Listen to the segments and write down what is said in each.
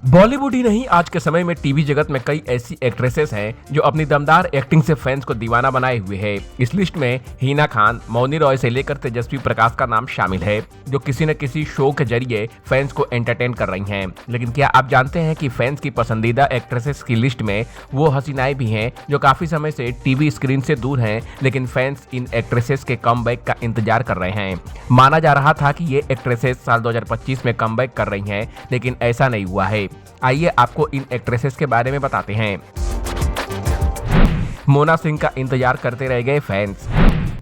बॉलीवुड ही नहीं, आज के समय में टीवी जगत में कई ऐसी एक्ट्रेसेस हैं जो अपनी दमदार एक्टिंग से फैंस को दीवाना बनाए हुए हैं। इस लिस्ट में हिना खान, मौनी रॉय से लेकर तेजस्वी प्रकाश का नाम शामिल है, जो किसी न किसी शो के जरिए फैंस को एंटरटेन कर रही हैं। लेकिन क्या आप जानते हैं कि फैंस की पसंदीदा एक्ट्रेसेस की लिस्ट में वो हसीनाएं भी हैं जो काफी समय से टीवी स्क्रीन से दूर हैं, लेकिन फैंस इन एक्ट्रेसेस के कमबैक का इंतजार कर रहे हैं। माना जा रहा था कि ये एक्ट्रेसेस साल 2025 में कमबैक कर रही हैं, लेकिन ऐसा नहीं हुआ है। आइए आपको इन एक्ट्रेसेस के बारे में बताते हैं। मोना सिंह का इंतजार करते रह गए फैंस।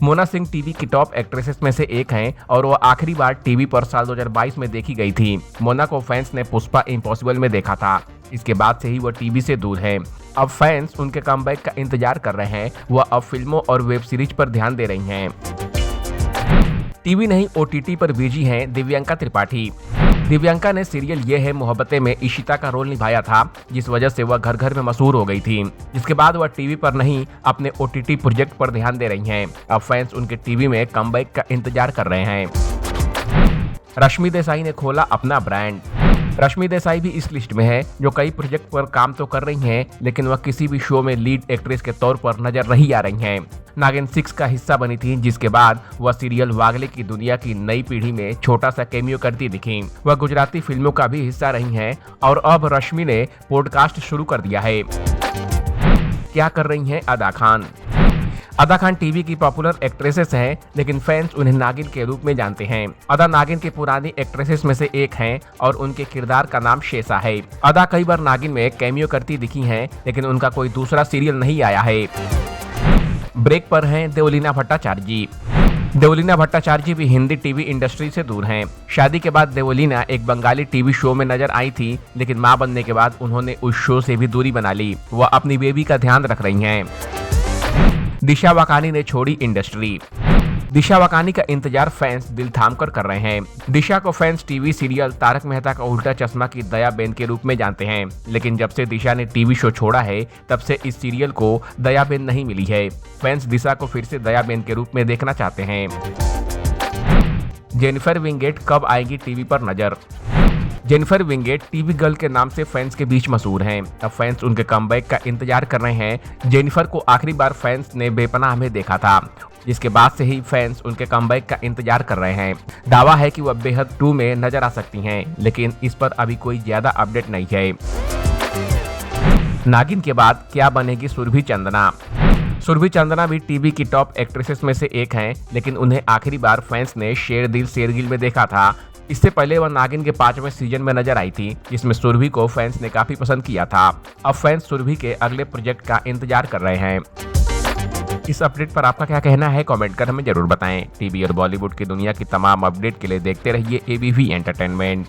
मोना सिंह टीवी की टॉप एक्ट्रेसेस में से एक हैं और वो आखिरी बार टीवी पर साल 2022 में देखी गई थी। मोना को फैंस ने पुष्पा इम्पॉसिबल में देखा था। इसके बाद से ही वो टीवी से दूर हैं। अब फैंस उनके कमबैक का इंतजार कर रहे हैं। वह अब फिल्मों और वेब सीरीज पर ध्यान दे रही हैं। टीवी नहीं, OTT पर बिजी हैं दिव्यांका त्रिपाठी। दिव्यांका ने सीरियल ये है मोहब्बतें में इशिता का रोल निभाया था, जिस वजह से वह घर घर में मशहूर हो गई थी। जिसके बाद वह टीवी पर नहीं, अपने OTT प्रोजेक्ट पर ध्यान दे रही हैं। अब फैंस उनके टीवी में कमबैक का इंतजार कर रहे हैं। रश्मि देसाई ने खोला अपना ब्रांड। रश्मि देसाई भी इस लिस्ट में है, जो कई प्रोजेक्ट पर काम तो कर रही हैं, लेकिन वह किसी भी शो में लीड एक्ट्रेस के तौर पर नजर नहीं आ रही हैं। नागिन 6 का हिस्सा बनी थी, जिसके बाद वह सीरियल वागले की दुनिया की नई पीढ़ी में छोटा सा कैमियो करती दिखी। वह गुजराती फिल्मों का भी हिस्सा रही हैं और अब रश्मि ने पॉडकास्ट शुरू कर दिया है। क्या कर रही हैं अदा खान? अदा खान टीवी की पॉपुलर एक्ट्रेसेस हैं, लेकिन फैंस उन्हें नागिन के रूप में जानते हैं। अदा नागिन की पुरानी एक्ट्रेसेस में से एक हैं और उनके किरदार का नाम शेषा है। अदा कई बार नागिन में कैमियो करती दिखी हैं, लेकिन उनका कोई दूसरा सीरियल नहीं आया है। ब्रेक पर हैं देवलीना भट्टाचार्य जी। देवलीना भट्टाचार्य भी हिंदी टीवी इंडस्ट्री से दूर हैं। शादी के बाद देवलीना एक बंगाली टीवी शो में नजर आई थी, लेकिन मां बनने के बाद उन्होंने उस शो से भी दूरी बना ली। वह अपनी बेबी का ध्यान रख रही हैं। दिशा वाकानी ने छोड़ी इंडस्ट्री। दिशा वाकानी का इंतजार फैंस दिल थाम कर रहे हैं। दिशा को fans TV serial Tarak Mehta ka Ooltah चश्मा की दया बेन के रूप में जानते हैं, लेकिन जब से दिशा ने टीवी शो छोड़ा है, तब से इस सीरियल को दया बेन नहीं मिली है। फैंस दिशा को फिर से दया बेन के रूप में देखना चाहते हैं। जेनिफर विंगेट कब आएगी टीवी पर नजर? जेनिफर विंगेट टीवी गर्ल के नाम से फैंस के बीच मशहूर हैं। अब फैंस उनके कमबैक का इंतजार कर रहे हैं। जेनिफर को आखिरी बार फैंस ने बेपनाह में देखा था, जिसके बाद से ही फैंस उनके कमबैक का इंतजार कर रहे हैं। दावा है कि वह बेहद 2 में नजर आ सकती हैं, लेकिन इस पर अभी कोई ज्यादा अपडेट नहीं है। नागिन के बाद क्या बनेगी सुरभि चंदना? सुरभि चंदना भी टीवी की टॉप एक्ट्रेसेस में से एक हैं, लेकिन उन्हें आखिरी बार फैंस ने शेर दिल शेरगिल में देखा था। इससे पहले वह नागिन के 5वें सीजन में नजर आई थी, जिसमें सुरभि को फैंस ने काफी पसंद किया था। अब फैंस सुरभि के अगले प्रोजेक्ट का इंतजार कर रहे हैं। इस अपडेट पर आपका क्या कहना है? कमेंट कर हमें जरूर बताएं। टीवी और बॉलीवुड की दुनिया की तमाम अपडेट के लिए देखते रहिए ABV एंटरटेनमेंट।